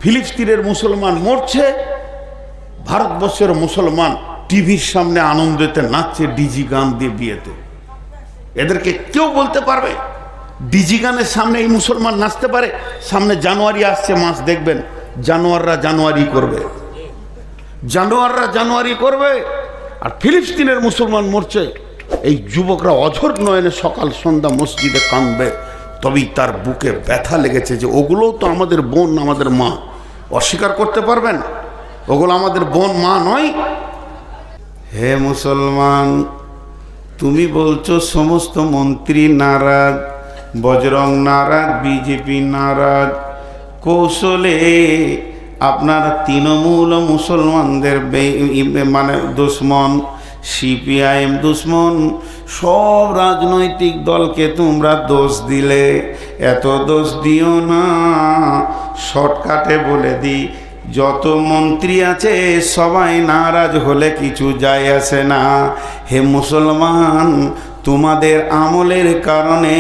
ফিলিস্তিনের মুসলমান মরছে, ভারতবর্ষের মুসলমান টিভির সামনে আনন্দেতে নাচছে ডিজি গান দিয়ে বিয়েতে। এদেরকে কেউ বলতে পারবে ডিজি গানের সামনে এই মুসলমান নাচতে পারে? সামনে জানুয়ারি আসছে মাস, দেখবেন জানোয়াররা জানুয়ারি করবে, জানোয়াররা জানুয়ারি করবে। আর ফিলিস্তিনের মুসলমান মরছে, এই যুবকরা অঝোর নয়নে সকাল সন্ধ্যা মসজিদে কাঁদবে, তবেই তার বুকে ব্যথা লেগেছে যে ওগুলোও তো আমাদের বোন, আমাদের মা। অস্বীকার করতে পারবেন ওগুলো আমাদের বোন মা নয়? হে মুসলমান, তুমি বলছো সমস্ত মন্ত্রী নারাজ, বজরং নারাজ, বিজেপি নারাজ, কৌশলে আপনারা তৃণমূল মুসলমানদের মানে দুশ্মন, সিপিআইএম দুশ্মন, সব রাজনৈতিক দলকে তোমরা দোষ দিলে। এত দোষ দিও না, শর্টকাটে বলে দিই, যত মন্ত্রী আছে সবাই নারাজ হলে কিছু যায় আসে না। হে মুসলমান, তোমাদের আমলের কারণে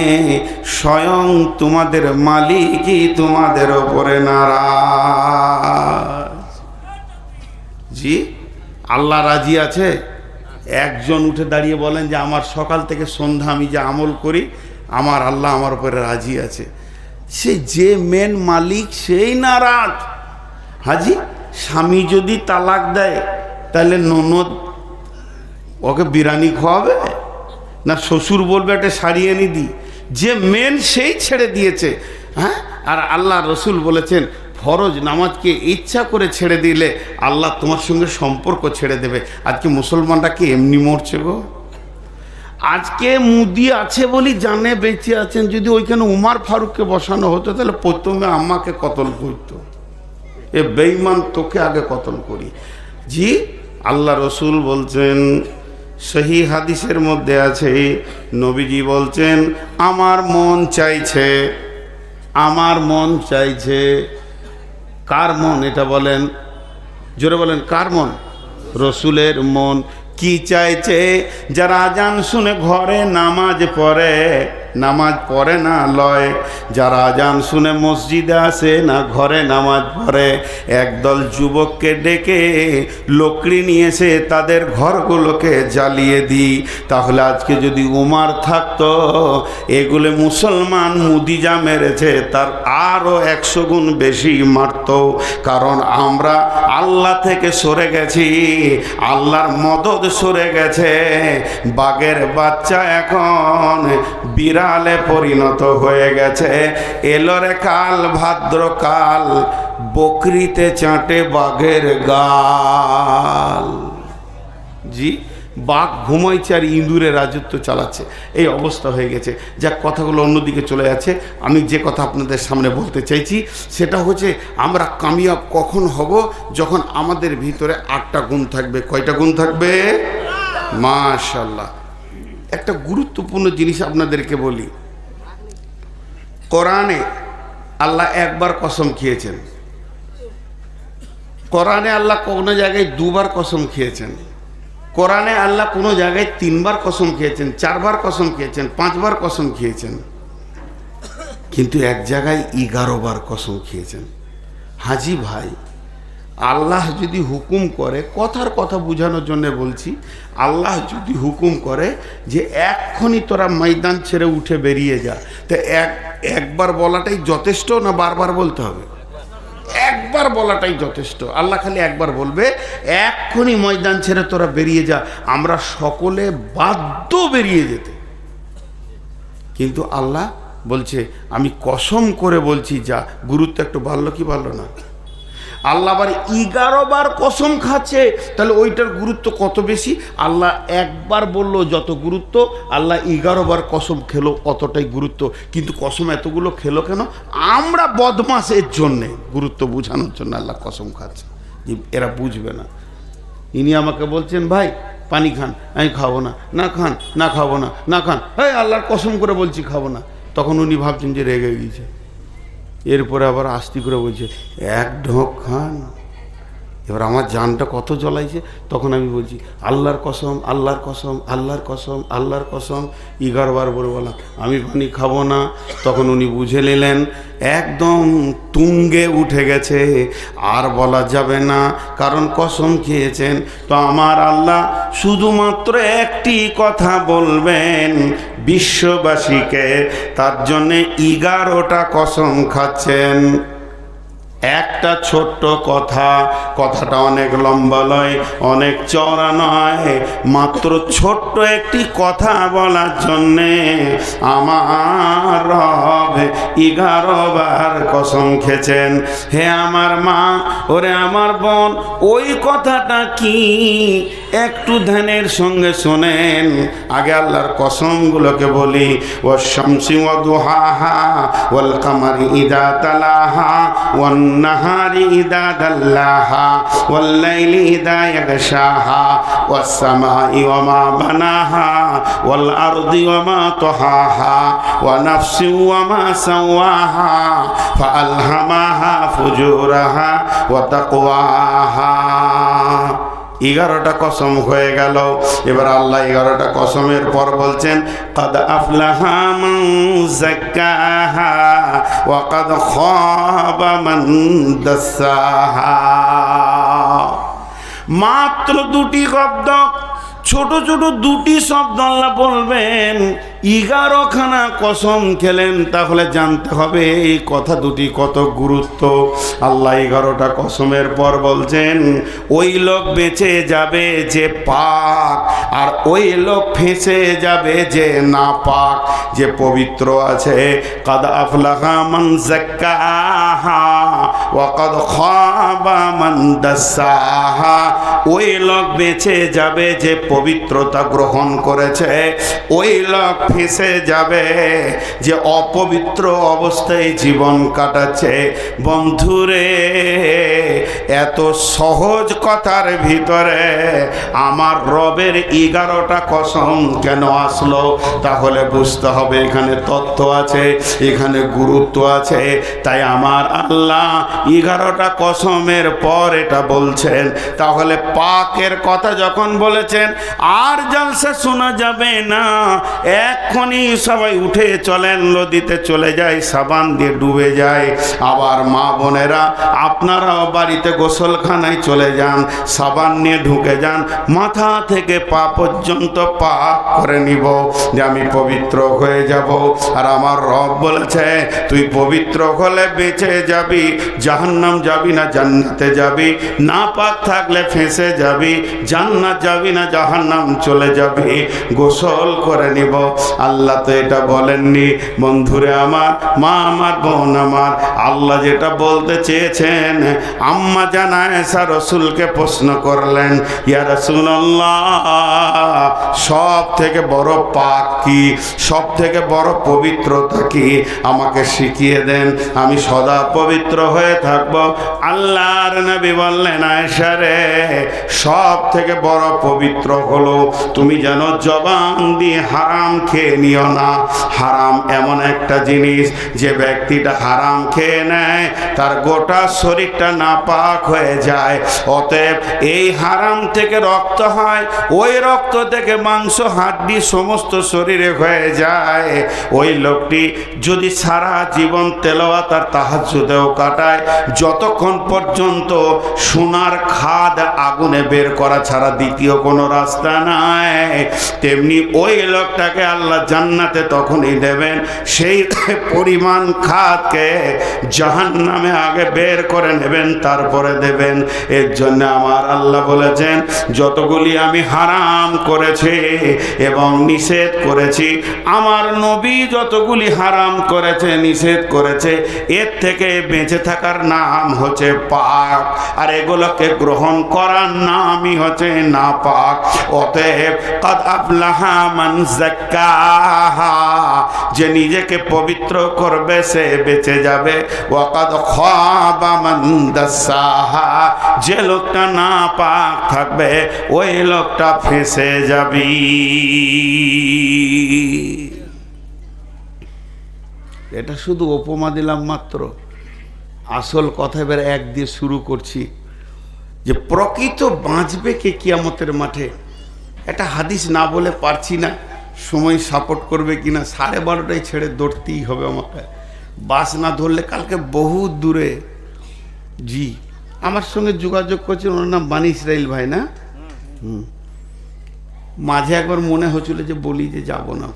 স্বয়ং তোমাদের মালিকই তোমাদের ওপরে নারাজ। জি, আল্লাহ রাজি আছে? একজন উঠে দাঁড়িয়ে বলেন যে আমার সকাল থেকে সন্ধ্যা আমি যে আমল করি, আমার আল্লাহ আমার উপরে রাজি আছে। সে যে মেন মালিক সেই নারাজ। হাজি, স্বামী যদি তালাক দেয় তাহলে ননদ ওকে বিরিয়ানি খাওয়াবে না শ্বশুর বলবে একটা শাড়ি এনে দি? যে মেন সেই ছেড়ে দিয়েছে। হ্যাঁ, আর আল্লাহ রসুল বলেছেন ফরজ নামাজকে ইচ্ছা করে ছেড়ে দিলে আল্লাহ তোমার সঙ্গে সম্পর্ক ছেড়ে দেবে। আজকে মুসলমানরা কি এমনি মরছে গো? আজকে মুদি আছে বলি জানে বেঁচে আছেন। যদি ওইখানে উমার ফারুককে বসানো হতো তাহলে প্রথমে আমাকে কতল করতো। এ বেঈমান, তোকে আগে কতল করি। জি, আল্লাহ রসুল বলছেন, সহি হাদিসের মধ্যে আছে, নবীজি বলছেন আমার মন চাইছে, আমার মন চাইছে। কার মন এটা বলেন? জোরে বলেন, কার মন? রসুলের মন। কি চাইছে? যারা আজান শুনে ঘরে নামাজ পড়ে, নামাজ পড়ে না লয়, যারা আজান শুনে মসজিদে আসে না ঘরে নামাজ পড়ে, একদল যুবককে ডেকে লকড়ি নিয়ে এসে তাদের ঘরগুলোকে জ্বালিয়ে দিই। তাহলে আজকে যদি উমার থাকতো, এগুলো মুসলমান মুদি যা মেরেছে তার আরও 100 গুণ বেশি মারত। কারণ আমরা আল্লাহ থেকে সরে গেছি, আল্লাহর মদদ সরে গেছে। বাঘের বাচ্চা এখন বিড়ালে পরিণত হয়ে গেছে। এলোরে কাল ভাদ্রকাল, বকরিতে চাটে বাঘের গাল। জি, বাঘ ঘুমাইছে আর ইঁদুরে রাজত্ব চালাচ্ছে, এই অবস্থা হয়ে গেছে। যা কথাগুলো অন্যদিকে চলে যাচ্ছে, আমি যে কথা আপনাদের সামনে বলতে চাইছি সেটা হচ্ছে আমরা কামিয়াব কখন হব? যখন আমাদের ভিতরে 8টা গুণ থাকবে। কয়টা গুণ থাকবে? মাশাআল্লাহ। একটা গুরুত্বপূর্ণ জিনিস আপনাদেরকে বলি, কোরআনে আল্লাহ একবার কসম খেয়েছেন, কোরআনে আল্লাহ কোনো জায়গায় 2বার কসম খেয়েছেন, কোরআনে আল্লাহ কোনো জায়গায় 3বার কসম খেয়েছেন, 4বার কসম খেয়েছেন, 5বার কসম খেয়েছেন, কিন্তু এক জায়গায় 11বার কসম খেয়েছেন। হাজি ভাই, আল্লাহ যদি হুকুম করে, কথার কথা বোঝানোর জন্য বলছি, আল্লাহ যদি হুকুম করে যে এক্ষুনি তোরা ময়দান ছেড়ে উঠে বেরিয়ে যা, তো একবার বলাটাই যথেষ্ট না বারবার বলতে হবে? একবার বলাটাই যথেষ্ট। আল্লাহ খালি একবার বলবে এক্ষুনি ময়দান ছেড়ে তোরা বেরিয়ে যা, আমরা সকলে বাধ্য বেরিয়ে যেতে। কিন্তু আল্লাহ বলছে আমি কসম করে বলছি যা। গুরুত্ব একটু বাড়লো কি বাড়লো না? আল্লাহ আবার 11 বার কসম খাচ্ছে, তাহলে ওইটার গুরুত্ব কত বেশি? আল্লাহ একবার বললো যত গুরুত্ব, আল্লাহ 11 বার কসম খেলো অতটাই গুরুত্ব। কিন্তু কসম এতগুলো খেলো কেন? আমরা বদমাশের জন্যে, গুরুত্ব বোঝানোর জন্য আল্লাহ কসম খাচ্ছে। এরা বুঝবে না। ইনি আমাকে বলছেন ভাই পানি খান, আমি খাবো না। না খান, না খাবো না, না খান। হ্যাঁ, আল্লাহর কসম করে বলছি খাবো না। তখন উনি ভাবছেন যে রেগে গিয়েছে। এরপরে আবার আস্তি করে বলছে 1 ঢোক খান, এবার আমার জানটা কত জ্বলাইছে, তখন আমি বলছি আল্লাহর কসম, আল্লাহর কসম, আল্লাহর কসম, আল্লাহর কসম। 11 বার বলে বললাম আমি পানি খাবো না। তখন উনি বুঝে নিলেন একদম তুঙ্গে উঠে গেছে, আর বলা যাবে না, কারণ কসম খেয়েছেন। তো আমার আল্লাহ শুধুমাত্র একটি কথা বলবেন বিশ্ববাসীকে, তার জন্যে 11টা কসম খাচ্ছেন। একটা ছোট্ট কথা, কথাটা অনেক লম্বা নয়, অনেক চওড়া নয়, মাত্র ছোট্ট একটি কথা বলার জন্যে আমার রব 11 বার কসম খেয়েছেন। হে আমার মা, ওরে আমার বোন, ওই কথাটা কি একটু ধ্যানের সঙ্গে শোনেন। আগে আল্লাহর কসমগুলোকে বলি, ওয়াশ শামসি ওয়া দুহাহা ওয়াল কামারি ইযা তালাহা ওয়ান নাহারি ইযা দাল্লাহা ওয়াল লাইলি ইযা ইয়াগশাহা ওয়াস সামাই ওয়া মা বানাহা ওয়াল আরদি ওয়া মা তাহাহা ওয়া নাফসি ওয়া মা সাওয়াহা ফাআলহামাহা ফুজুরাহা ওয়া তাকওয়াহা। 11টা কসম হয়ে গেল। এবার আল্লাহ 11টা কসমের পর বলছেন কাদ আফলাহা মান যাক্কাহা ওয়া কাদ খাবা মান দাসাহা। মাত্র 2টি শব্দ, ছোট ছোট 2টি শব্দ আল্লাহ বলবেন। 11খানা কসম খেলেন, তাহলে জানতে হবে এই কথা দুটি কত গুরুত্ব। আল্লাহ 11টা কসমের পর বলছেন ওই লোক বেঁচে যাবে যে পাক, আর ওই লোক ফেঁসে যাবে যে না পাক, যে পবিত্র আছে। কাদ আফলাহা মান যাক্কাহা ওয়া কাদ খাবা মান দাসাহা। ওই লোক বেঁচে যাবে যে পবিত্রতা গ্রহণ করেছে, ওই লোক ফেঁসে যাবে যে অপবিত্র অবস্থায় জীবন কাটাচ্ছে। বন্ধুরে, এত সহজ কথার ভিতরে আমার রবের 11টা কসম কেন আসলো? তাহলে বুঝতে হবে এখানে তথ্য আছে, এখানে গুরুত্ব আছে। তাই আমার আল্লাহ 11টা কসমের পর এটা বলছেন। তাহলে পাকের কথা যখন বলেছেন, আর জলসা শোনা যাবে না, এক্ষুনি সবাই উঠে চলেন, নদীতে চলে যায়, সাবান দিয়ে ডুবে যায়। আবার মা বোনেরা আপনারাও বাড়িতে গোসলখানায় চলে যান, সাবান নিয়ে ঢুকে যান, মাথা থেকে পা পর্যন্ত পাক করে নিব, যে আমি পবিত্র হয়ে যাব। আর আমার রব বলেছে তুই পবিত্র হলে বেঁচে যাবি, জাহান্নাম যাবি না জান্নাতে যাবি। না পাক থাকলে ফেঁসে যাবি, জান্নাত যাবি না জাহান্নাম চলে যাবি। গোসল করে নিব। আল্লাহ তো এটা বলেননি। বন্ধুরে আমার, মা আমার, বোন আমার, আল্লাহ যেটা বলতে চেয়েছেন, আম্মা জান আয়েশা রাসূলকে প্রশ্ন করলেন, ইয়া রাসূলুল্লাহ, সব থেকে বড় পাক কি, সব থেকে বড় পবিত্রতা কি, আমাকে শিখিয়ে দেন, আমি সদা পবিত্র হয়ে থাকবো। আল্লাহর নবী বললেন, আয়েশা রে, সব থেকে বড় পবিত্র হলো তুমি যেন জবান দিয়ে হারাম খেয়ে নিও না। হারাম এমন একটা জিনিস, যে ব্যক্তিটা হারাম খেয়ে নেয় তার গোটা শরীরটা নাপাক হয়ে যায়। অতএব এই হারাম থেকে রক্ত হয়, ওই রক্ত থেকে মাংস, হাড্ডি সমস্ত শরীরে হয়ে যায়। ওই লোকটি যদি সারা জীবন তেলাওয়াত আর তাহাজ্জুদেও কাটায়, যতক্ষণ পর্যন্ত সোনার খাদ আগুনে বের করা ছাড়া দ্বিতীয় কোনো রাস্তা নাই, তেমনি ওই লোকটাকে আল্লাহ জান্নাতে তখনই দেবেন সেই পরিমাণ খাদকে জাহান্নামে আগে বের করে নেবেন, তারপরে দেবেন। এর জন্য আমার আল্লাহ বলেছেন, যতগুলি আমি হারাম করেছি এবং নিষেধ করেছি, আমার নবী যতগুলি হারাম করেছে, নিষেধ করেছে, এর থেকে বেঁচে থাকার নাম হচ্ছে পাক, আর এগুলোকে গ্রহণ করার নামই হচ্ছে না পাক। অতএব কাদ আফলাহা মান যাক্কাহা, যে নিজেকে পবিত্র করবে সে বেঁচে যাবে। ওয়া কাদ খাবা মান দাসাহা, যে লোকটা না পাক থাকবে ওই লোকটা ফেঁসে যাবে। এটা শুধু উপমা দিলাম মাত্র, আসল কথা এবার এক দিয়ে শুরু করছি। যে প্রকৃত বাঁচবে কে কিয়ামতের মাঠে। একটা হাদিস না বলে পারছি না, সময় সাপোর্ট করবে কিনা। 12:30টায় ছেড়ে দৌড়তেই হবে আমাকে, বাস না ধরলে কালকে বহু দূরে। জি, আমার সঙ্গে যোগাযোগ করছেন, ওনার নাম বানি ইসরাইল ভাই না? মাঝে একবার মনে হচ্ছিল যে বলি যে যাব না,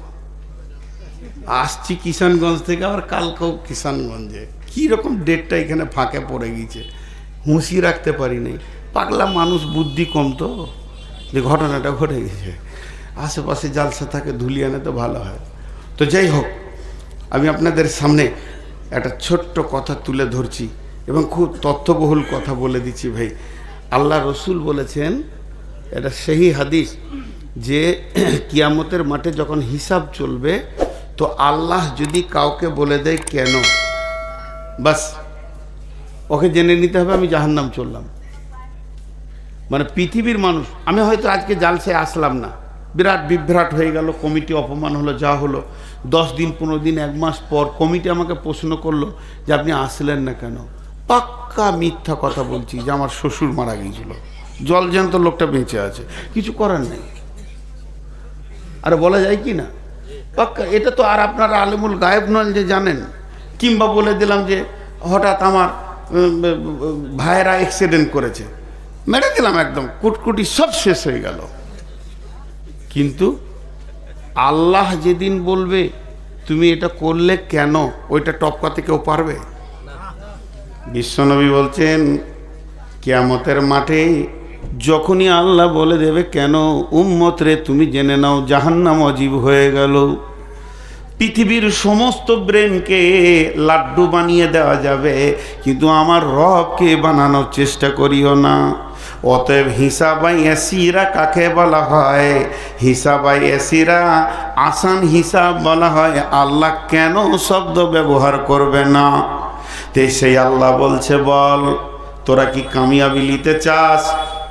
আসছি কিষানগঞ্জ থেকে, আবার কালকেও কিষানগঞ্জে। কীরকম ডেটটা এখানে ফাঁকে পড়ে গিয়েছে, হুঁশি রাখতে পারি নাই। পাগলা মানুষ, বুদ্ধি কম তো, যে ঘটনাটা ঘটে গেছে। আশেপাশে জালসা থাকে, ধুলিয়ে আনে তো ভালো হয়। তো যাই হোক, আমি আপনাদের সামনে একটা ছোট্ট কথা তুলে ধরছি এবং খুব তথ্যবহুল কথা বলে দিচ্ছি ভাই। আল্লাহ রসুল বলেছেন, এটা সেই হাদিস, যে কিয়ামতের মাঠে যখন হিসাব চলবে তো আল্লাহ যদি কাউকে বলে দেয় কেন, বাস ওকে জেনে নিতে হবে আমি জাহান্নাম চললাম। মানে পৃথিবীর মানুষ, আমি হয়তো আজকে জালসায় আসলাম না, বিরাট বিভ্রাট হয়ে গেল, কমিটি অপমান হলো, যা হলো। 10 দিন 15 দিন 1 মাস পর কমিটি আমাকে প্রশ্ন করলো যে আপনি আসলেন না কেন। পাক্কা মিথ্যা কথা বলছি যে আমার শ্বশুর মারা গিয়েছিল, জলজ্যান্ত লোকটা বেঁচে আছে, কিছু করার নেই। আর বলা যায় কি না পাক্কা, এটা তো আর আপনারা আলেমুল গায়েব নন যে জানেন। কিংবা বলে দিলাম যে হঠাৎ আমার ভাইয়েরা অ্যাক্সিডেন্ট করেছে, মেরে দিলাম একদম, কুটকুটি সব শেষ হয়ে গেল। কিন্তু আল্লাহ যেদিন বলবে তুমি এটা করলে কেন, ওইটা টপকাতে কেউ পারবে? বিশ্বনবী বলছেন, কিয়ামতের মাঠে যখনই আল্লাহ বলে দেবে কেন, উম্মত রে তুমি জেনে নাও জাহান্নাম অজীব হয়ে গেল। পৃথিবীর সমস্ত ব্রেনকে লাড্ডু বানিয়ে দেওয়া যাবে, কিন্তু আমার রবকে বানানোর চেষ্টা করিও না। অতএব হিসাবাই এসিরা কাকে বলা হয়? হিসাবাই এসিরা, আসান হিসাব বলা হয়। আল্লাহ কেন শব্দ ব্যবহার করবে না? তে সেই আল্লাহ বলছে, বল তোরা কি কামিয়াবি নিতে চাস?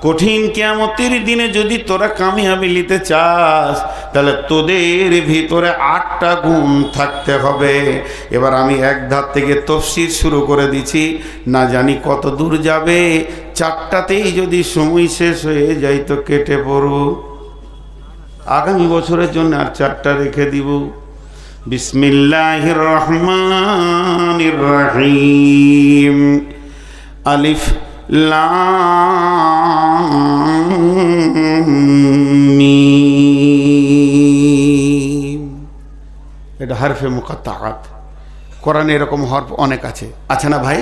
কঠিন কিয়ামতের দিনে যদি তোরা কামিয়াবি নিতে চাস, তাহলে তোদের ভিতরে 8টা গুণ থাকতে হবে। এবার আমি এক ধার থেকে তফসির শুরু করে দিচ্ছি, না জানি কত দূর যাবে। 4টাতেই যদি সময় শেষ হয়ে যায় তো কেটে পড়ব। আগামী বছরের জন্য আর 4টা রেখে দিব। বিসমিল্লাহির রহমানির রহিম। আলিফ লাম মিম। এটা হরফে মুকাত্তাআত। কোরআনে এরকম হরফ অনেক আছে, আছে না ভাই?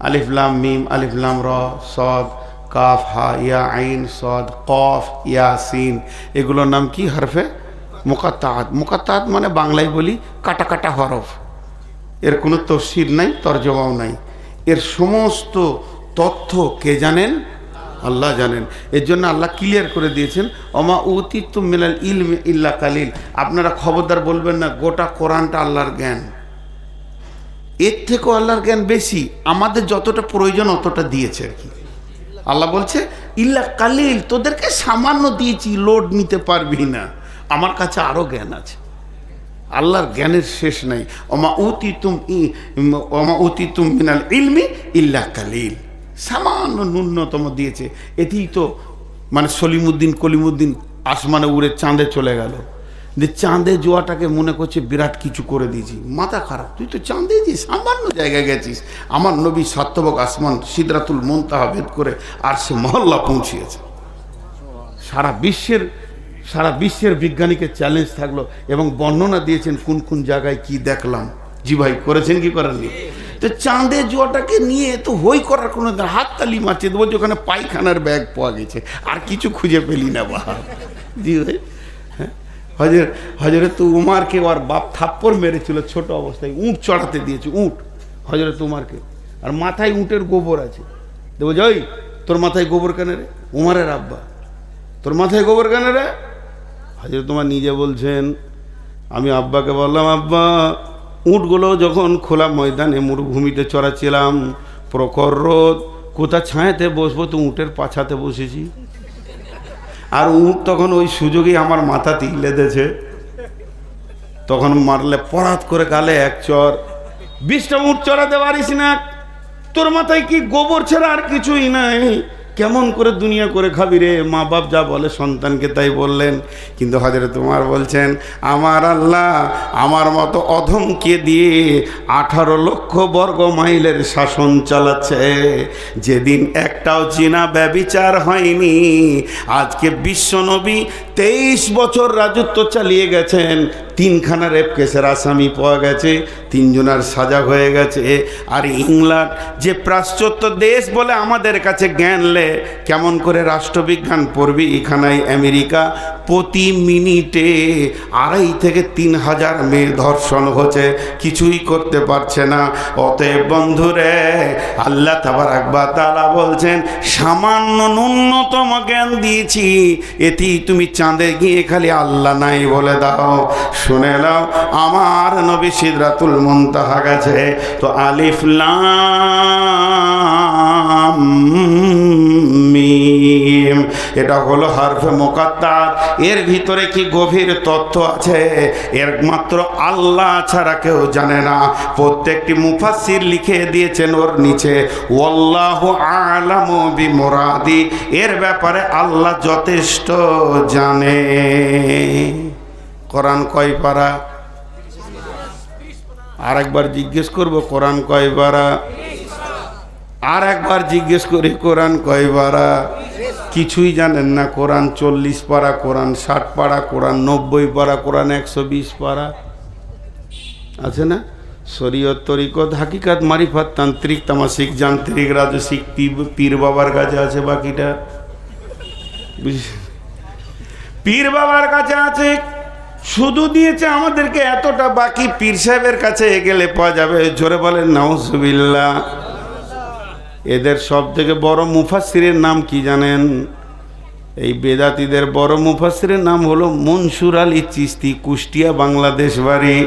আলিফ লাম মিম, আলিফ লাম র, সদ, কাফ, হা, ইয়া, আইন, সদ, কফ, ইয়া, সিন, এগুলোর নাম কি? হরফে মুকাত্তাআত। মুকাত্তাআত মানে বাংলায় বলি কাটা কাটা হরফ। এর কোনো তফসির নাই, তরজমাও নাই। এর সমস্ত তথ্য কে জানেন? আল্লাহ জানেন। এর জন্য আল্লাহ ক্লিয়ার করে দিয়েছেন, ওমা উতিতুম মিনাল ইলমি ইল্লা কালিল। আপনারা খবরদার বলবেন না গোটা কোরআনটা আল্লাহর জ্ঞান। এর থেকেও আল্লাহর জ্ঞান বেশি, আমাদের যতটা প্রয়োজন অতটা দিয়েছে আর কি। আল্লাহ বলছে ইল্লা কালিল, তোদেরকে সামান্য দিয়েছি, লোড নিতে পারবি না, আমার কাছে আরো জ্ঞান আছে। আল্লাহর জ্ঞানের শেষ নাই। ওমা উতিতুম মিনাল ইলমি ইল্লা কালিল, সামান্য ন্যূনতম দিয়েছে। এতেই তো মানে সলিমুদ্দিন কলিমুদ্দিন আসমানে উড়ে চাঁদে চলে গেল, যে চাঁদে জোয়াটাকে মনে করছে বিরাট কিছু করে দিয়েছি। মাথা খারাপ, তুই তো চাঁদে যে সামান্য জায়গায় গেছিস। আমার নবী সাত্যবক আসমান সিদরাতুল মুনতাহা ভেদ করে আর সে মহল্লা পৌঁছিয়েছে। সারা বিশ্বের বিজ্ঞানীকে চ্যালেঞ্জ থাকলো এবং বর্ণনা দিয়েছেন কোন কোন জায়গায় কি দেখলাম। জি ভাই, করেছেন কি করেননি? তো চাঁদে জোয়াটাকে নিয়ে তো হই করার কোনো, হাততালি মারছে দেবো যে ওখানে পায়খানার ব্যাগ পাওয়া গেছে, আর কিছু খুঁজে পেলি না বা। জি ভাই, হ্যাঁ, হজরত উমারকে ওর বাপ থাপ্পড় মেরেছিল ছোট অবস্থায়, উঁট চড়াতে দিয়েছে, উঁট হজরত উমারকে, আর মাথায় উঁটের গোবর আছে। দেবো যাই, তোর মাথায় গোবর কেন রে? উমারের আব্বা, তোর মাথায় গোবর কেন রে? হজরত তোমার নিজে বলছেন, আমি আব্বাকে বললাম, আব্বা উঁটগুলো যখন খোলা ময়দানে মরুভূমিতে চড়াচ্ছিলাম, প্রখর রোদ, কোথা ছায়াতে বসবো, তো উঁটের পাছাতে বসেছি। আর উঁট তখন ওই সুযোগে আমার মাথা তিলে দিয়েছে, তখন মারলে পরাত করে গালে এক চর। 20টা উঁট চড়াতে পারিস না, তোর মাথায় কি গোবর ছাড়া আর কিছুই নাই, কেমন করে দুনিয়া করে খাবি রে? মা বাপ যা বলে সন্তানকে তাই বললেন। কিন্তু হযরত উমর বলছেন, আমার আল্লাহ আমার মতো অধমকে দিয়ে 18 লক্ষ বর্গ মাইলের শাসন চালাচ্ছে। যেদিন একটাও জিনা ব্যভিচার হয়নি, আজকে বিশ্বনবী 23 বছর রাজত্ব চালিয়ে গেছেন, 3খানা রেপ কেসের আসামি পাওয়া গেছে, 3 জনের সাজা হয়ে গেছে। আর ইংল্যান্ড যে পাশ্চাত্য দেশ বলে আমাদের কাছে জ্ঞান লে, কেমন করে রাষ্ট্রবিজ্ঞান পড়বি এখানে আমেরিকা, প্রতি মিনিটে 2.5 থেকে 3 হাজার মেয়ে ধর্ষণ হচ্ছে, কিছুই করতে পারছে না। অতএব বন্ধুরে, আল্লাহ তাবারক ওয়া তাআলা বলছেন, সামান্য ন্যূনতম জ্ঞান দিয়েছি, এতেই তুমি চাঁদে গিয়ে খালি আল্লাহ নাই বলে দাও। শুনে নাও, আমার নবী সিদরাতুল মুনতাহা গেছে, তো আলিফ লাম মিম, এটা হলো হরফে মুকাত্তার। এর ভিতরে কি গভীর তথ্য আছে, এর মাত্র আল্লাহ ছাড়া কেউ জানে না। প্রত্যেকটি মুফাসসির লিখে দিয়েছেন ওর নিচে, ওয়াল্লাহু আ'লামু বিমুরাদি, এর ব্যাপারে আল্লাহ যথেষ্ট জানে। কোরআন কয় পারা? আর একবার জিজ্ঞেস করব, কোরআন কয় পারা? আর একবার জিজ্ঞেস করি, কোরআন কয় পারা? কিছুই জানেন না। কোরআন 40 পারা, কোরআন 60 পারা, কোরআন 90 পারা, কোরআন 120 পারা আছে না? শরীয়ত, তরিকত, হাকিকাত, মারিফাত, তান্ত্রিক, তামাসিক, যান্ত্রিক, রাজসিক, পীর বাবার কাছে আছে বাকিটা। পীর বাবার কাছে আছে, শুধু দিয়েছে আমাদেরকে এতটা, বাকি পীর সাহেবের কাছে গেলে পাওয়া যাবে। জোরে বলেন নাউজুবিল্লাহ। এদের সব থেকে বড় মুফাসসিরের নাম কি জানেন? এই বেদাতীদের বড় মুফাসসিরের নাম হলো মনসুর আলী চিশতি, কুষ্টিয়া, বাংলাদেশ বাড়ি।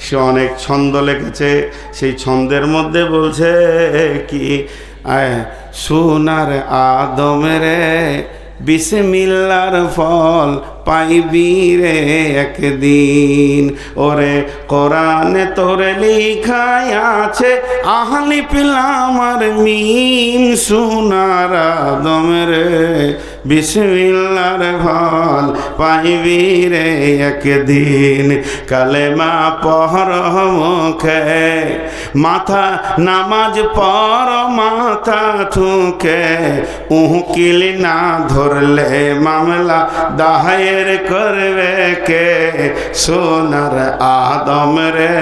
সে অনেক ছন্দ লিখেছে, সেই ছন্দের মধ্যে বলছে কি, সোনার আদমের বিসমিল্লার ফল পাইবি রে একদিন, ওরে কোরআনে তোরে লেখাই আছে আলিফ লাম আর মিম, সোনার আদমের বিসমিল্লার ফল পাইবি রে একদিন। কালেমা পড় মুখে, মাথা নামাজ পড় মাথা ঠুকে, উকিল না ধরলে মামলা দায়ের করবে কে, সোনার আদম রে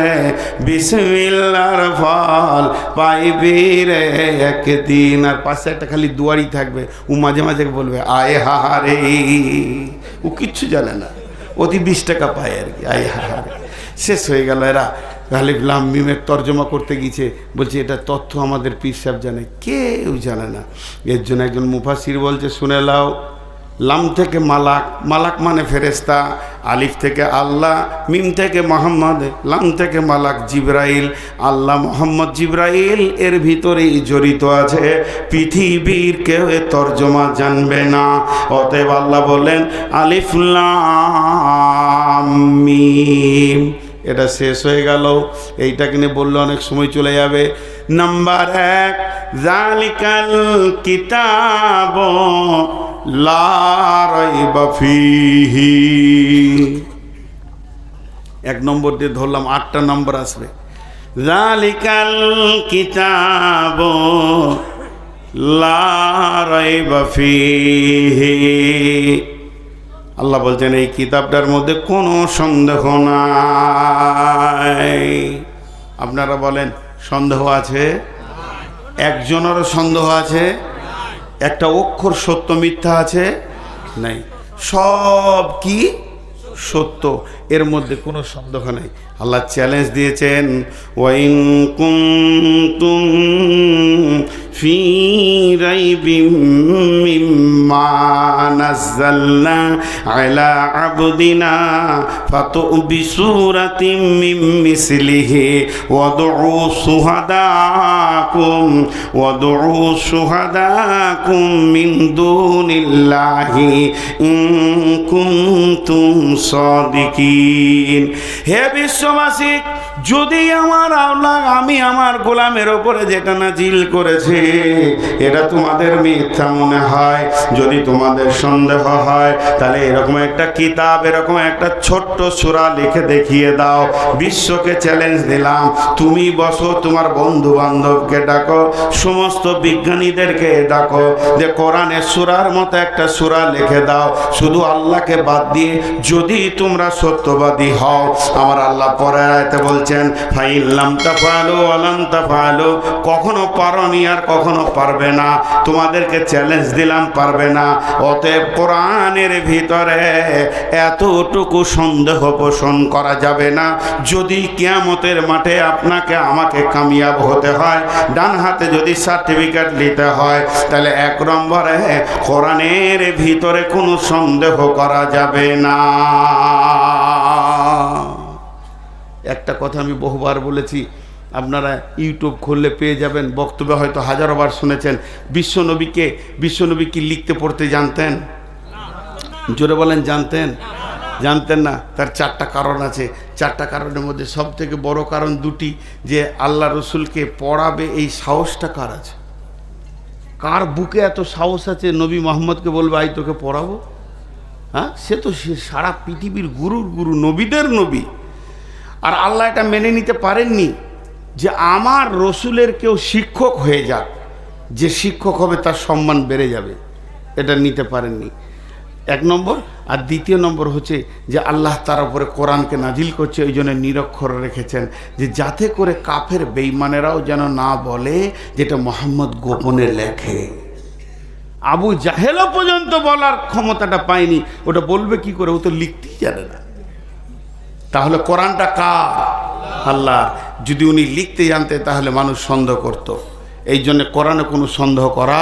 বিসমিল্লার ফল পাইবি রে একদিন। আর পাশে একটা খালি দুয়ারি থাকবে, ও মাঝে মাঝে বলবে আয় হাহারে, ও কিচ্ছু জানে না, অতি 20 টাকা পায় আর কি, আয় হাহারে। শেষ হয়ে গেল। এরা আলিফ লাম মিমের তর্জমা করতে গিয়েছে, বলছে এটা তথ্য আমাদের পীর সাহেব জানে, কেউ জানে না। এর জন্য একজন মুফাসসির বলছে, শুনে লাও, লাম থেকে মালাক, মালাক মানে ফেরেস্তা, আলিফ থেকে আল্লাহ, মিম থেকে মোহাম্মদ, লাম থেকে মালাক জিবরাইল, আল্লাহ মোহাম্মদ জিবরাইল এর ভিতরেই জড়িত আছে। পৃথিবীর কেউ এ তর্জমা জানবে না। অতএব আল্লাহ বললেন আলিফ লাম মিম। এটা শেষ হয়ে গেল। এইটাকে নিয়ে বললে অনেক সময় চলে যাবে। নাম্বার 1, যালিকাল কিতাব লা রাইবা ফীহি। 1 নম্বর দিয়ে ধরলাম, 8টা নম্বর আসবে। যালিকাল কিতাব লা রাইবা ফীহি। আল্লাহ বলছেন এই কিতাবটার মধ্যে কোনো সন্দেহ নাই। আপনারা বলেন সন্দেহ আছে? একজনেরও সন্দেহ আছে? একটা অক্ষর সত্য মিথ্যা আছে? নাই, সব কি সত্য, এর মধ্যে কোনো সন্দেহ নাই। আল্লাহ চ্যালেঞ্জ দিয়েছেন, ওয়াইন কুনতুম ফি রাইবিম মিম্মা নাযালনা আলা আবদিনা ফাতু বিসূরাতিম মিন মিসলিহি ওয়াদউ শুহাদাকুম মিন দুনিল্লাহি ইন কুনতুম সাদিকিন। হে বিশ্ববাসী, যদি আমার আল্লাহ আমি আমার গোলামের ওপরে যেটা নাজিল করেছে এটা তোমাদের মিথ্যা মনে হয়, যদি তোমাদের সন্দেহ হয় তাহলে এরকম একটা কিতাব, এরকম একটা ছোট্ট সূরা লিখে দেখিয়ে দাও। বিশ্বকে চ্যালেঞ্জ দিলাম, তুমি বসো, তোমার বন্ধু বান্ধবকে ডাকো, সমস্ত বিজ্ঞানীদেরকে ডাকো, যে কোরআনের সূরার মতো একটা সূরা লিখে দাও, শুধু আল্লাহকে বাদ দিয়ে, যদি তোমরা সত্যবাদী হও। আমার আল্লাহ পরের আয়াতে বলছেন, ফাইল্লাম তাফআলু ওয়া লান তাফআলু, কখনো পারোনি আর কখনো পারবে না, তোমাদেরকে চ্যালেঞ্জ দিলাম, পারবে না। অতএব কোরআনের ভিতরে এতটুকু সন্দেহ পোষণ করা যাবে না। যদি কিয়ামতের মাঠে আপনাকে আমাকে কামিয়াব হতে হয়, ডান হাতে যদি সার্টিফিকেট নিতে হয়, তাহলে 1 নম্বরে কোরআনের ভিতরে কোনো সন্দেহ করা যাবে না। একটা কথা আমি বহুবার বলেছি, আপনারা ইউটিউব খুললে পেয়ে যাবেন, বক্তব্য হয়তো হাজারোবার শুনেছেন। বিশ্বনবী কি লিখতে পড়তে জানতেন? জোরে বলেন, জানতেন? জানতেন না। তার 4টা কারণ আছে। 4টা কারণের মধ্যে সব থেকে বড় কারণ 2টি, যে আল্লাহ রসুলকে পড়াবে এই সাহসটা কার আছে? কার বুকে এত সাহস আছে নবী মোহাম্মদকে বলবে আই তোকে পড়াবো? হ্যাঁ, সে তো সারা পৃথিবীর গুরুর গুরু, নবীদের নবী। আর আল্লাহ এটা মেনে নিতে পারেননি যে আমার রসুলের কেউ শিক্ষক হয়ে যাক, যে শিক্ষক হবে তার সম্মান বেড়ে যাবে, এটা নিতে পারেননি, 1 নম্বর। আর 2য় নম্বর হচ্ছে যে আল্লাহ তার উপরে কোরআনকে নাজিল করছে, ওই জন্য নিরক্ষর রেখেছেন, যে যাতে করে কাফের বেঈমানেরাও যেন না বলে যেটা মোহাম্মদ গোপনে লেখে। আবু জাহেলও পর্যন্ত বলার ক্ষমতাটা পায়নি, ওটা বলবে কি করে? ও তো লিখতেই জানে না। তাহলে কোরআনটা কার? আল্লাহর। যদি উনি লিখতে জানতে তাহলে মানুষ সন্দেহ করত। এই জন্য কোরআনে কোনো সন্দেহ করা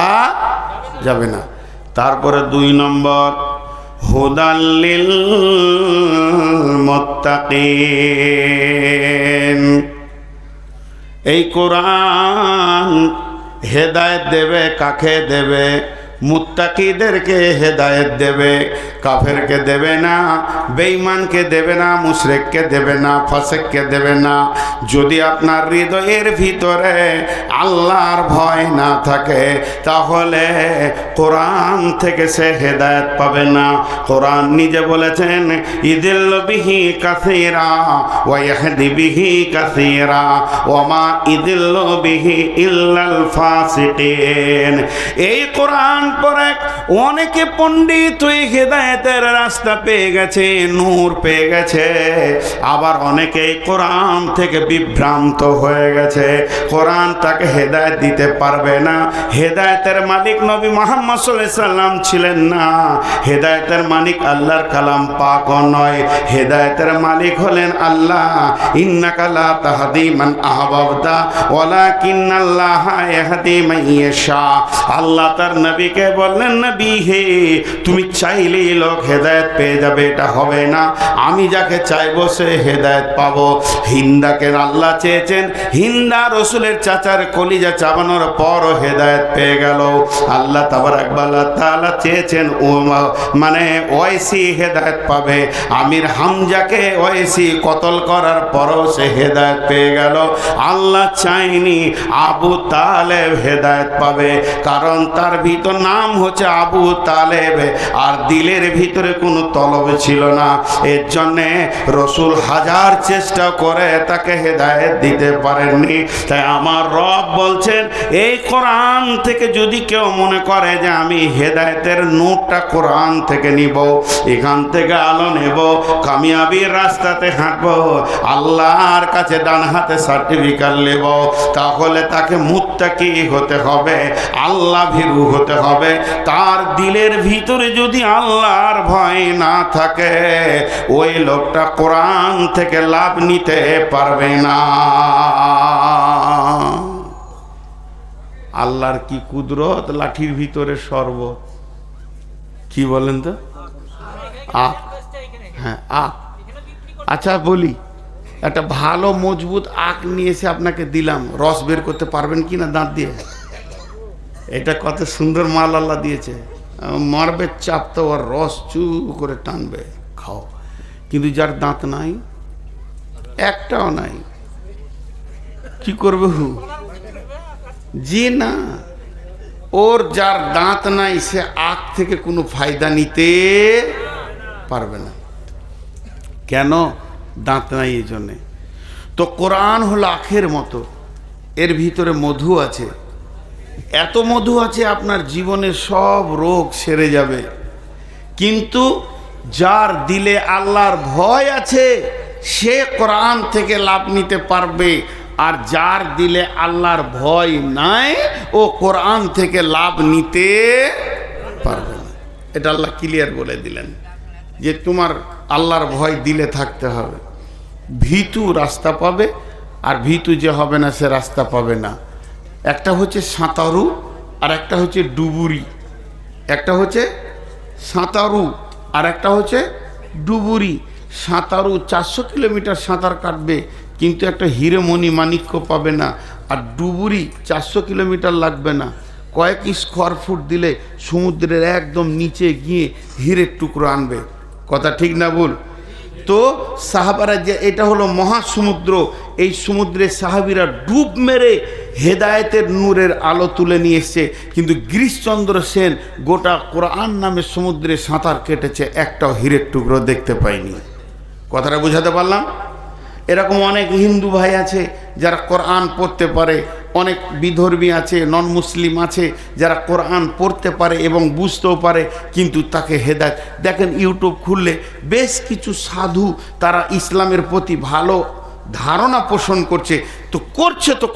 যাবে না। তারপরে 2 নম্বর, হুদাল লিল মুত্তাকিন, এই কোরআন হেদায়েত দেবে। কাকে দেবে? মুত্তাকিদেরকে হেদায়েত দেবে, কাফেরকে দেবে না, বেঈমানকে দেবে না, মুশরিককে দেবে না, ফাসিককে দেবে না। যদি আপনার হৃদয়ের ভিতরে আল্লাহর ভয় না থাকে তাহলে কোরআন থেকে সে হেদায়েত পাবে না। কোরআন নিজে বলেছেন, ইদিল্লু বিহি কাসীরা ওয়া ইয়াহদি বিহি কাসীরা ওয়া মা ইদিল্লু বিহি ইল্লাল ফাসিকিন। এই কোরআন পরে অনেকে পণ্ডিত হয়ে হেদায়েতের রাস্তা পেয়ে গেছে, নূর পেয়ে গেছে, আবার অনেকে কোরআন থেকে বিভ্রান্ত হয়ে গেছে। কোরআন তাকে হেদায়েত দিতে পারবে না। হেদায়েতের মালিক নবী মুহাম্মদ সাল্লাল্লাহু আলাইহি সাল্লাম ছিলেন না। হেদায়েতের মালিক আল্লাহর কালাম পাক নয়, হেদায়েতের মালিক হলেন আল্লাহ। ইন্নাকা লা তাহদি মান আহবাবতা ওয়ালাকিন্নাল্লাহা ইয়াহদি মান ইয়াশা। আল্লাহ তার নবীকে বললেন, নবী হে, তুমি চাইলেই লোক হেদায়েত পেয়ে যাবে, এটা হবে না। আমি যাকে চাইবো সে হেদায়েত পাবো। হিন্দাকে আল্লাহ চেয়েছেন, হিন্দা রসুলের চাচার কলিজা চাবানোর পরও হেদায়েত পেয়ে গেল। আল্লাহ তাবারাক ওয়া তাআলা চেয়েছেন মানে ওয়াইসি হেদায়েত পাবে। আমির হামজাকে ওয়াইসি কতল করার পরও সে হেদায়েত পেয়ে গেল। আল্লাহ চাইনি আবু তালেব হেদায়েত পাবে, কারণ তার ভিতর নাম হচ্ছে আবু তালেব, আর দিলের ভিতরে কোনো তলব ছিল না। এর জন্যে রসুল 1000 চেষ্টা করে তাকে হেদায়েত দিতে পারেননি। তাই আমার রব বলছেন, এই কোরআন থেকে যদি কেউ মনে করে যে আমি হেদায়েতের নূরটা কোরআন থেকে নিব, এখান থেকে আলো নেব, কামিয়াবির রাস্তাতে হাঁটবো, আল্লাহর কাছে ডান হাতে সার্টিফিকেট নেব, তাহলে তাকে মুত্তাকি হতে হবে, আল্লাহ ভীরু হতে হবে। তার দিলের ভিতরে যদি আল্লাহর ভয় না থাকে, ওই লোকটা কোরআন থেকে লাভ নিতে পারবে না। আল্লাহর কি কুদরত, লাঠির ভিতরে শরবত। কি বলেন তো? হ্যাঁ, আচ্ছা বলি, একটা ভালো মজবুত আখ নিয়ে এসে আপনাকে দিলাম, রস বের করতে পারবেন কি না দাঁত দিয়ে? এটা কত সুন্দর মাল আল্লাহ দিয়েছে। মারবে চাপ তো আর রস চু করে টানবে, খাও। কিন্তু যার দাঁত নাই, একটাও নাই, কি করবে হু? জি না, ওর যার দাঁত নাই সে আখ থেকে কোনো ফায়দা নিতে পারবে না। কেন? দাঁত নাই এই জন্যে। তো কোরআন হলো আখের মতো, এর ভিতরে মধু আছে, এত মধু আছে আপনার জীবনের সব রোগ সেরে যাবে। কিন্তু যার দিলে আল্লাহর ভয় আছে সে কোরআন থেকে লাভ নিতে পারবে, আর যার দিলে আল্লাহর ভয় নাই ও কোরআন থেকে লাভ নিতে পারবে না। এটা আল্লাহ ক্লিয়ার বলে দিলেন যে তোমার আল্লাহর ভয় দিলে থাকতে হবে। ভীতু রাস্তা পাবে, আর ভীতু যে হবে না সে রাস্তা পাবে না। একটা হচ্ছে সাঁতারু আর একটা হচ্ছে ডুবুরি। একটা হচ্ছে সাঁতারু আর একটা হচ্ছে ডুবুরি। সাঁতারু 400 কিলোমিটার সাঁতার কাটবে কিন্তু একটা হিরেমণি মাণিক্য পাবে না, আর ডুবুরি 400 কিলোমিটার লাগবে না, কয়েক স্কোয়ার ফুট দিলে সমুদ্রের একদম নিচে গিয়ে হীরের টুকরো আনবে। কথা ঠিক না ভুল? তো সাহাবারা যে এটা হলো মহাসমুদ্র, এই সমুদ্রে সাহাবীরা ডুব মেরে হেদায়েতের নূরের আলো তুলে নিয়ে এসছে, কিন্তু গিরিশচন্দ্র সেন গোটা কোরআন নামে সমুদ্রে সাঁতার কেটেছে, একটাও হীরের টুকরো দেখতে পায়নি। কথাটা বুঝাতে পারলাম? এরকম অনেক হিন্দু ভাই আছে যারা কোরআন পড়তে পারে, অনেক বিধর্মী আছে, নন মুসলিম আছে যারা কোরআন পড়তে পারে এবং বুঝতেও পারে, কিন্তু তাকে হেদায়েত। দেখেন ইউটিউব খুললে বেশ কিছু সাধু তারা ইসলামের প্রতি ভালো ধারণা পোষণ করছে, তো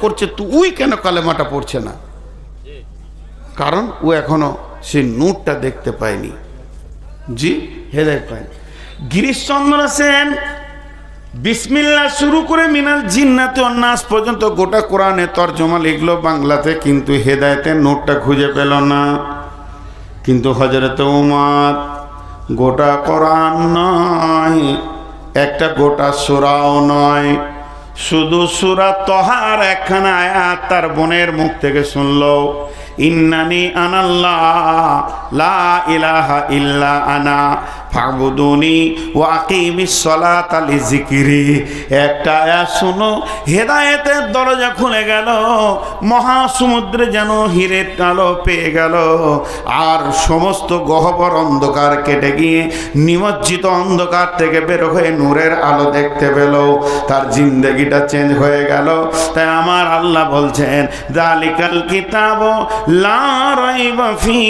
করছে তো ওই কেন কালেমাটা পড়ছে না? কারণ ও এখনো সে নূরটা দেখতে পায়নি। জি, হেদায়েত পায়নি। গিরিশচন্দ্র সেন বিসমিল্লাহ শুরু করে মিনাল জিন্নাতে ওয়ান্নাস পর্যন্ত গোটা কোরআনে তরজমা লিখলো বাংলাতে, কিন্তু হেদায়েতের নোটটা খুঁজে পেল না। কিন্তু হযরত ওমর গোটা কোরআন নয়, একটা গোটা সূরাও নয়, শুধু সূরা তহার একখানা আয়াত তার বোনের মুখ থেকে শুনলো, ইন্নানি আনাল্লাহ লা ইলাহা ইল্লা আনা ফাবুদুনি ওয়া আকিমিস সালাতা লিযিকরি। একটা আয়াত শুনো, হেদায়েতের দরজা খুলে গেল, মহাসমুদ্রে যেন হীরের আলো পেয়ে গেল, আর সমস্ত গহ্বর অন্ধকার কেটে গিয়ে নিমজ্জিত অন্ধকার থেকে বের হয়ে নূরের আলো দেখতে পেল, তার জিন্দেগিটা চেঞ্জ হয়ে গেল। তাই আমার আল্লাহ বলছেন, যালিকাল কিতাব লা রাইবা ফি,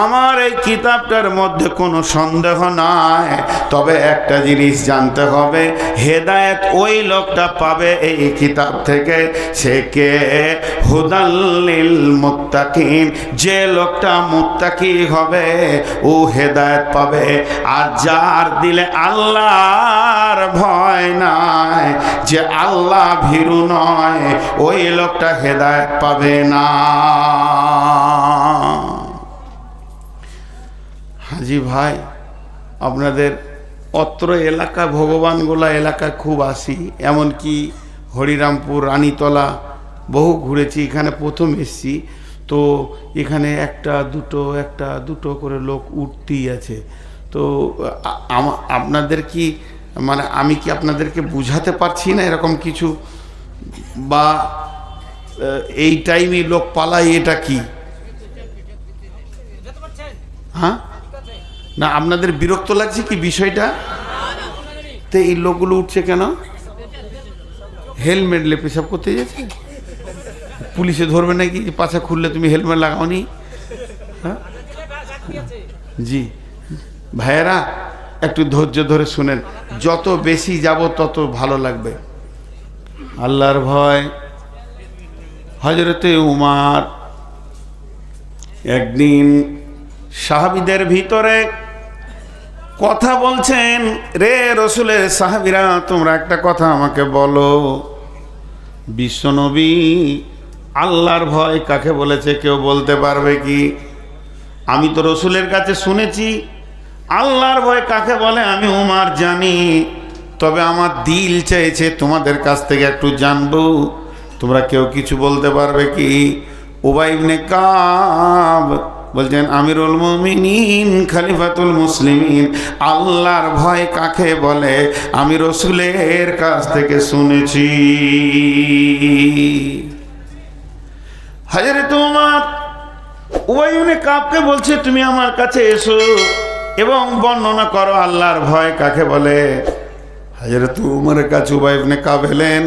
আমার এই কিতাবটার মধ্যে কোনো সন্দেহ নাই। তবে একটা জিনিস জানতে হবে, হেদায়েত ওই লোকটা পাবে এই কিতাব থেকে, সে কে? হুদাল্লিল মুত্তাকিন, যে লোকটা মুত্তাকি হবে ও হেদায়েত পাবে। আর যার দিলে আল্লাহর ভয় নাই, যে আল্লাহ ভীরু নয়, ওই লোকটা হেদায়েত পাবে না। হাজি ভাই, আপনাদের অত্র এলাকা ভগবানগোলা এলাকা খুব আসি, এমনকি হরিরামপুর, রানীতলা বহু ঘুরেছি। এখানে প্রথম এসছি, তো এখানে একটা দুটো করে লোক উঠতেই আছে। তো আপনাদের কি মানে আমি কি আপনাদেরকে বুঝাতে পারছি না এরকম কিছু, বা এই টাইমে লোক পালায়, এটা কি? হ্যাঁ না, আপনাদের বিরক্ত লাগছে কি বিষয়টা? তো এই লোকগুলো উঠছে কেন? হেলমেট লে পেশাব করতে যাচ্ছে, পুলিশে ধরবে নাকি পাছা খুললে তুমি হেলমেট লাগাওনি? হ্যাঁ জি ভাইয়েরা, একটু ধৈর্য ধরে শুনেন, যত বেশি যাব তত ভালো লাগবে। আল্লাহর ভয়। হযরতে উমর একদিন সাহাবীদের ভিতরে কথা বলছেন, রে রসুলের সাহাবীরা, তোমরা একটা কথা আমাকে বলো, বিশ্বনবী আল্লাহর ভয় কাকে বলেছে কেউ বলতে পারবে কি? আমি তো রসুলের কাছে শুনেছি আল্লাহর ভয় কাকে বলে, আমি উমর জানি, তবে আমার দিল চাইছে তোমাদের কাছ থেকে একটু জানবো, তোমরা কেউ কিছু বলতে পারবে কি? উবাই ইবনে কাব বলছেন আমিরুল মুমিনিন খলিফাতুল মুসলিমিন, আল্লাহর ভয় কাকে বলে আমি রাসূলের কাছ থেকে শুনেছি। হযরত ওমর উবাই ইবনে কাবকে বলছে তুমি আমার কাছে এসো এবং বর্ণনা করো আল্লাহর ভয় কাকে বলে। হযরত উমরের কাছে উবাই ইবনে কাব এলেন,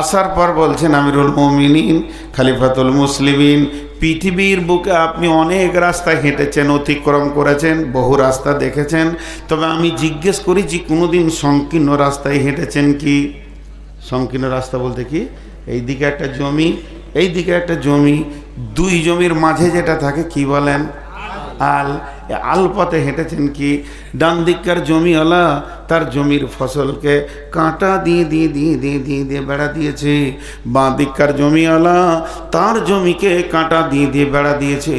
আসার পর বলছেন আমিরুল মুমিনিন খলিফাতুল মুসলিমিন, পৃথিবীর বুকে আপনি অনেক রাস্তা হেঁটেছেন, অতিক্রম করেছেন, বহু রাস্তা দেখেছেন, তবে আমি জিজ্ঞেস করি যে কোনোদিন সংকীর্ণ রাস্তায় হেঁটেছেন কি? সংকীর্ণ রাস্তা বলতে কি, এইদিকে একটা জমি, এইদিকে একটা জমি, দুই জমির মাঝে যেটা থাকে কি বলেন? আল। আল পথে হেঁটেছেন কি? ডান দিককার জমিওয়ালা তার জমির ফসলকে কাঁটা দিয়ে দিয়ে দিয়ে দিয়ে দিয়ে দিয়ে বেড়া দিয়েছে, বাঁ দিককার জমিওয়ালা তার জমিকে কাঁটা দিয়ে দিয়ে বেড়া দিয়েছে,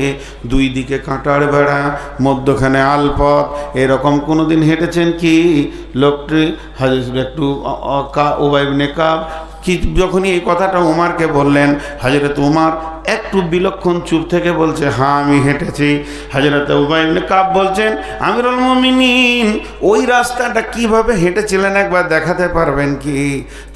দুই দিকে কাঁটার বেড়া, মধ্যখানে আল পথ। এরকম কোনো দিন হেঁটেছেন কি? লোকটি একটু উবাই ইবনে কাব কি যখনই এই কথাটা উমারকে বললেন, হযরত উমর একটু বিলক্ষণ চুপ থেকে বলছে হ্যাঁ আমি হেঁটেছি। হযরত উবাই ইবনে কাব বলছেন আমিরুল মুমিনিন ওই রাস্তাটা কিভাবে হেঁটেছিলেন একবার দেখাতে পারবেন কি?